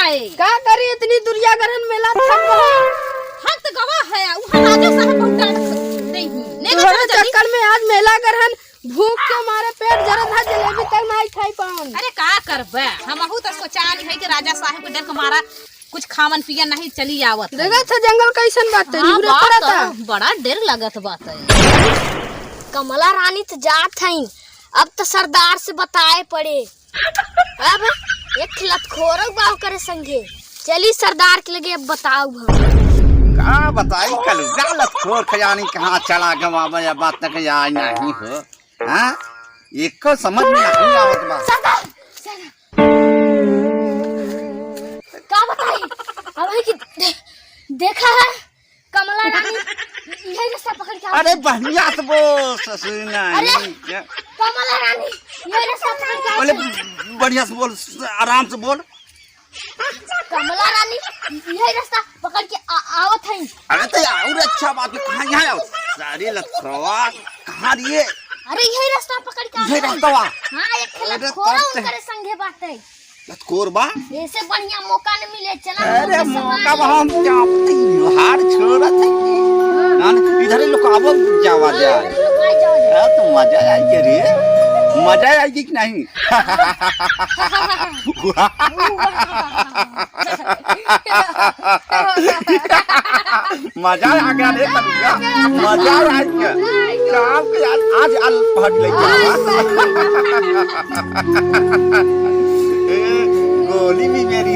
जाए। का करी इतनी दुरिया गरन मेला था हक तो गवाह है वहां राजा साहब बहुत नहीं तुम्हारे चक्कर में आज मेला गरहन भूख के मारे पेट जरत है जलेबी तक नहीं खाई पाऊं। अरे का करबे हमहू तो सोचाल है कि राजा साहब के डर के मारा कुछ खावन पिया नहीं चली आवत। देखा था जंगल कैसन बात है हाँ, बड़ा डर लगत बात है। कमला रानी तो जात है अब तो सरदार से बताए पड़े। अब एक लतखोर बाव करे संगे चली सरदार के लगे अब बताओ का बताई कल गलत खोर खजानी कहाँ चला गवा या बात तक याद नहीं हो। हाँ एक को समझ में नहीं आवत बा। का बताई अब है कि देखा है कमला रानी यही रास्ता पकड़ के अरे बढ़िया से बोल ससुर नहीं कमला रानी यही रास्ता पकड़ के बोले बढ़िया से बोल आराम से बोल। कमला रानी यही रास्ता पकड़ के आवत है। अरे तो और अच्छा बात है कहाँ यहाँ आओ सारी लखवा कहाँ दिए। अरे यही रास्ता पकड़ के यही रास्ता वा हाँ एक लतखोर करे संगे बात है। लखोर बा ऐसे बढ़िया मौका न मिले चला। अरे मौका हम जापती हार छोड़ा था इधर लोग आवो जावा जाए तो मजा आएगी रे मजा आएगी कि नहीं। मजा आ गया रे कन्हैया मजा आ गया काम के आज अल पहट ले गोली भी मेरी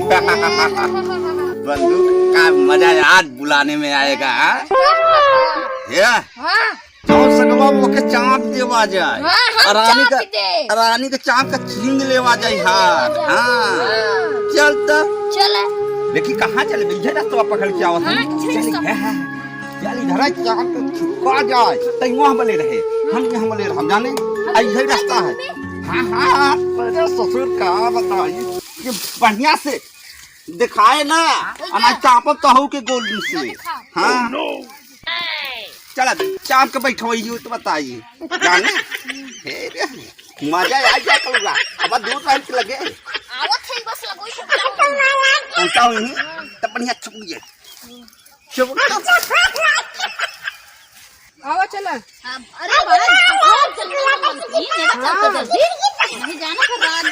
बंदूक का मजा आज बुलाने में आएगा। चौक सकवा के चाँप देवा जाए रानी का चाँप का छीन लेवा जाए। हाँ चल तो चल लेकिन कहाँ चले इधर तो पकड़ के आवत है। चल इधर चाँप को छुपा जाए तो वहाँ बने रहे हम यहाँ बने रहे हम जाने इधर रास्ता है। हाँ अरे ससुर का बताइए ये बढ़िया से दिखाए ना अनाज चाँप कहूँ के गोली से। हाँ चला चाँप के बैठवाई तो बताइए जाने मजा आ जाए कलरा अब दूर टाइम लगे आवत है बस लगोई तब बढ़िया छुपिए आओ चला। अरे बड़ा जल्दी नहीं जाना फिर रात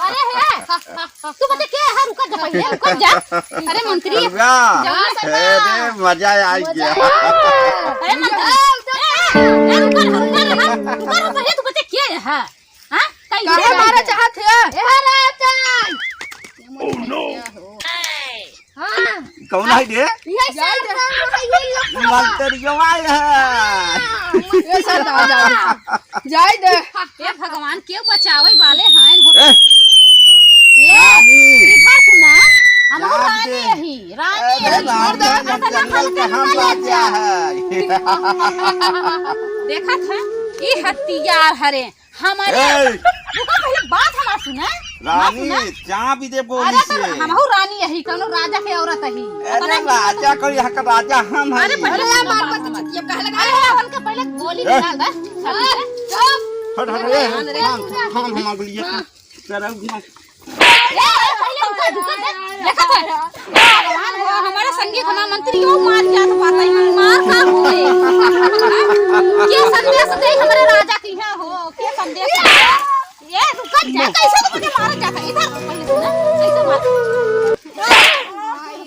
अरे है तू बता क्या है रुक जा पहले रुक जा। अरे मंत्री अरे मजा आ गया। अरे मंत्री रुक पहले तू बता क्या है हां काहे मारे चाहत है ओह नो कौन है रे मंत्रियों आए हैं ये सरदार जाए दे ये भगवान क्यों बचावे वाले हैं ये रानी इधर सुना हम रानी रानी यही देखा था ये हथियार हरे हमारे पहले बात हमारा सुना रानी चाँप भी दे बोली से हमहू रानी यही कौनो राजा के औरत ही। अरे राजा को यहाँ का राजा हम हैं। अरे पहले मार मत ये कहले अरे उनके पहले गोली निकाल दे चुप हट हट रे हम मांग लिए तेरा पहले उनका दुकान देखा था हमारे संगी हमारा मंत्री यो मार क्या तो पाता है मार का होए क्या संदेश दे हमारे राजा की है हो क्या संदेश ये रुका जा कैसे तो मुझे मारा जाता इधर पहले सुना कैसे मार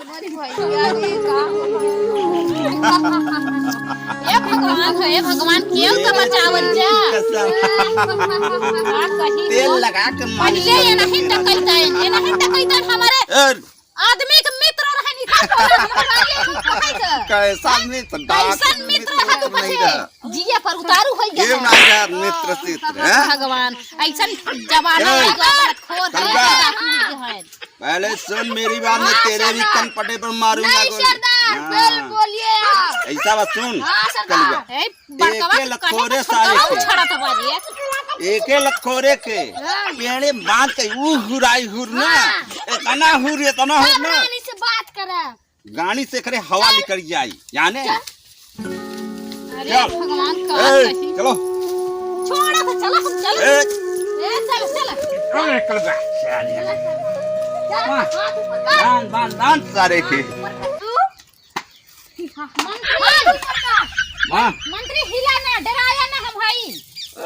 हमारी भैया रे का ये भगवान क्यों तो बचावल जा तेल लगा के पहले ये नहीं टकैता हमारे आदमी के मित्र रहे निकाल कैसा मित्र कैसा मित्र है तू पछे जिया पर उतारू होई गया ये ना मित्र चित्र है भगवान ऐसा जमाना है खोर है पहले सुन मेरी बात में तेरे भी कन पटे पर मारूंगा बोल बोलिए ऐसा बात सुन बड़का लखोरे सारे छड़ा तो बाजी एके लखोरे के पेड़े बांध के हुराई हुर ना इतना हुर ना रानी से बात करा गाड़ी से करे हवा निकल जाई जाने अरे भगवान का चलो छोड़ा तो चलो हम चलो ए चल चल बांध सारे के मंत्री हिला ना, डराया ना हम भाई।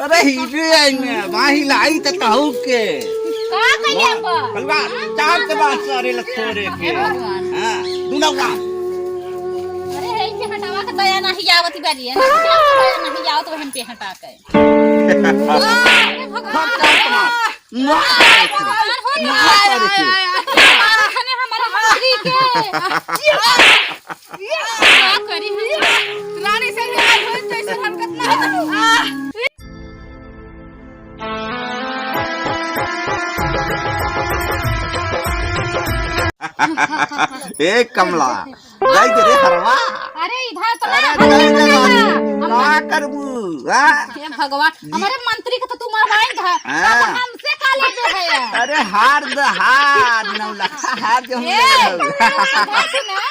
अरे हिले माही लाई त कहू के का कहिए हम कलवा चार के बाद सारे लथोरे के हां दुनो काम। अरे हे के हटावा के दया नहीं आवती बारी है, दया नहीं आवत वहन पे हटा के। हमारे मंत्री के क्या करी रानी से जैसे हरकत ना ए कमला जाई दे रे हरवा। अरे इधर तो अरे का करबू हे भगवान, हमारे मंत्री के तो तू मरवाई था, हमसे का ले जो है। अरे हार नौ लखा हार जो हम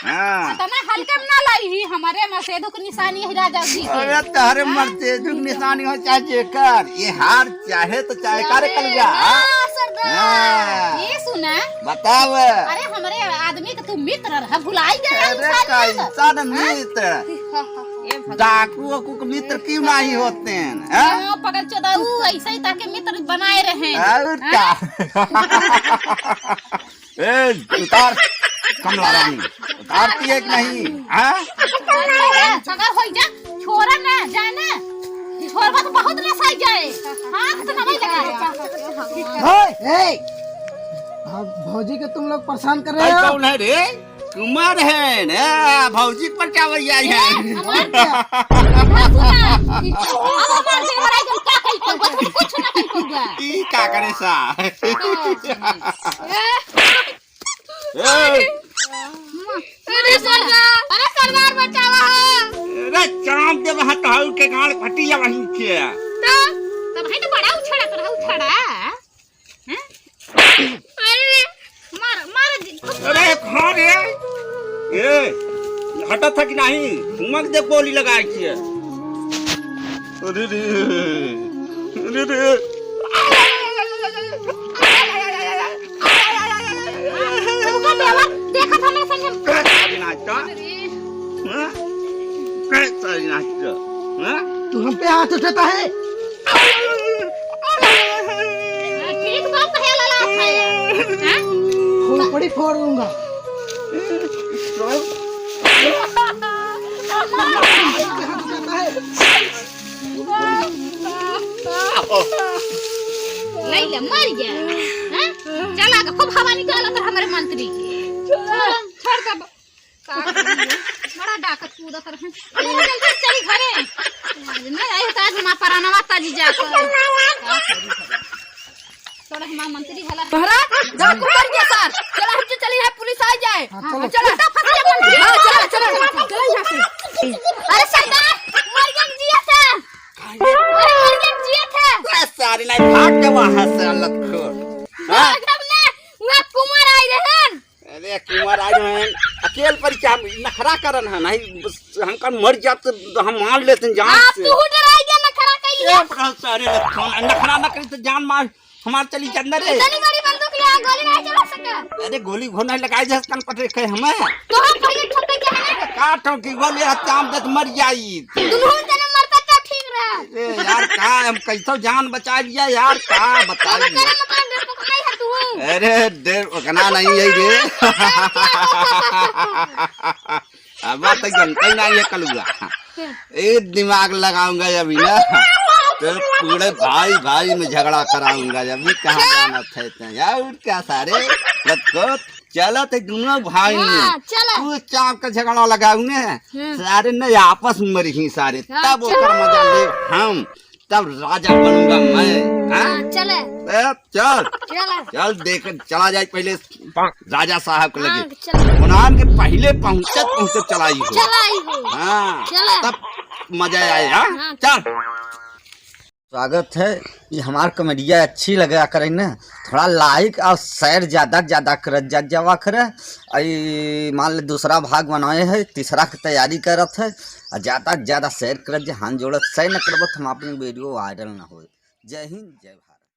हां तना हल्के में ना लाई ही, हमारे मसेदो की निशानी है राजा जी की। अरे तारे मरते दुख निशानी हो चाहे जेकर ये हार चाहे तो चाहे करे कलवा। ये सुना बताव। अरे हमारे आदमी का तू मित्र रहा, भुलाई गया अरे कैसा मित्र डाकू को मित्र क्यों नहीं होते हैं? पगल चोदाऊ ऐसे ही ताके मित्र बनाए रहे। और क्या ए उतार कमला रानी उतारती है कि नहीं? सगा हो जा, छोरा ना जाए ना, छोरवा तो बहुत नसाई जाए, हाथ तो नहीं लगा। भौजी के तुम लोग परेशान कर रहे हो। कौन है रे? कुमार है ना भौजी पर क्या वही आई है? क्या करे सा अरे सरदार बचावा। अरे चांद दे वहां कहू के गाड़ फटिया वहीं के तब है तो बड़ा उछड़ा कर उछड़ा हैं। अरे मार अरे खा रे ए हटा था कि नहीं? घुमक दे गोली लगाई के। अरे रे अरे रे देखा था मैं संग कैसा नाचता हां कैसा नाचता हां तू हम पे हाथ उठाता है। ठीक बात है लाला है हैं, खोपड़ी फोड़ दूंगा। नहीं ले मर गया हैं। चला के खूब हवा निकाला तो हमारे मंत्री की छोड़ के बड़ा डाकत कूदा कर जल्दी चली घरे नहीं आई तो आज मां परानवा ताजी जाकर थोड़ा मां मंत्री हला महाराज डाकू मर गया सर। चला हम चली है, पुलिस आ जाए। चला तो फंस गया मंत्री। हां चला यहां से। अरे सरदार मरियम जिया था, अरे मरियम जिया था। सारी नहीं भाग के वहां से लखोर हां एकदम ना वहां कुमार आई रहन। अरे कुमार आज हैं अकेले पर क्या नखरा करन है नहीं हम कन मर जात तो हम मान लेते जान आप से। तू डराई गया नखरा कइले। सारे नखरा न करी तो जान मार हमार चली अंदर रे। इतनी बड़ी बंदूक ले गोली नहीं चला सका। अरे गोली घोना लगाई जस कन पटे के हमें तो हम पहले ठोके के है काटो की गोली हत्याम दे मर जाई। दुल्हन जने मरता तो ठीक रहा। ए यार का हम कैसो जान बचा लिया यार का बताइए। तेरे मकान डर को नहीं है तू। अरे देर उकना नहीं है रे अब तो जनता ही नहीं है कलुआ ए दिमाग लगाऊंगा अभी ना तो पूरे भाई भाई में झगड़ा कराऊंगा अभी कहाँ जाना थे यार क्या सारे लटको चलो तो दोनों भाई में तू चाप का झगड़ा लगाऊंगे सारे न आपस में मरी ही सारे तब ओकर मजा ले हम तब राजा बनूंगा मैं। चले चल चला चल देख चला जाए पहले राजा साहब को लगे चला उन्हान के पहले पहुंचत चलाई हो चलाई हो हाँ चला। तब मजा आए हाँ चल। स्वागत है ये हमार कॉमेडिया अच्छी लगा करे ना थोड़ा लाइक और शेयर ज्यादा कर जावा करे। मान ले दूसरा भाग बनाए है तीसरा की तैयारी करत है और ज्यादा शेयर कर हाथ जोड़त शेयर न करब हम अपने वीडियो वायरल ना हो। जय हिंद जय भारत।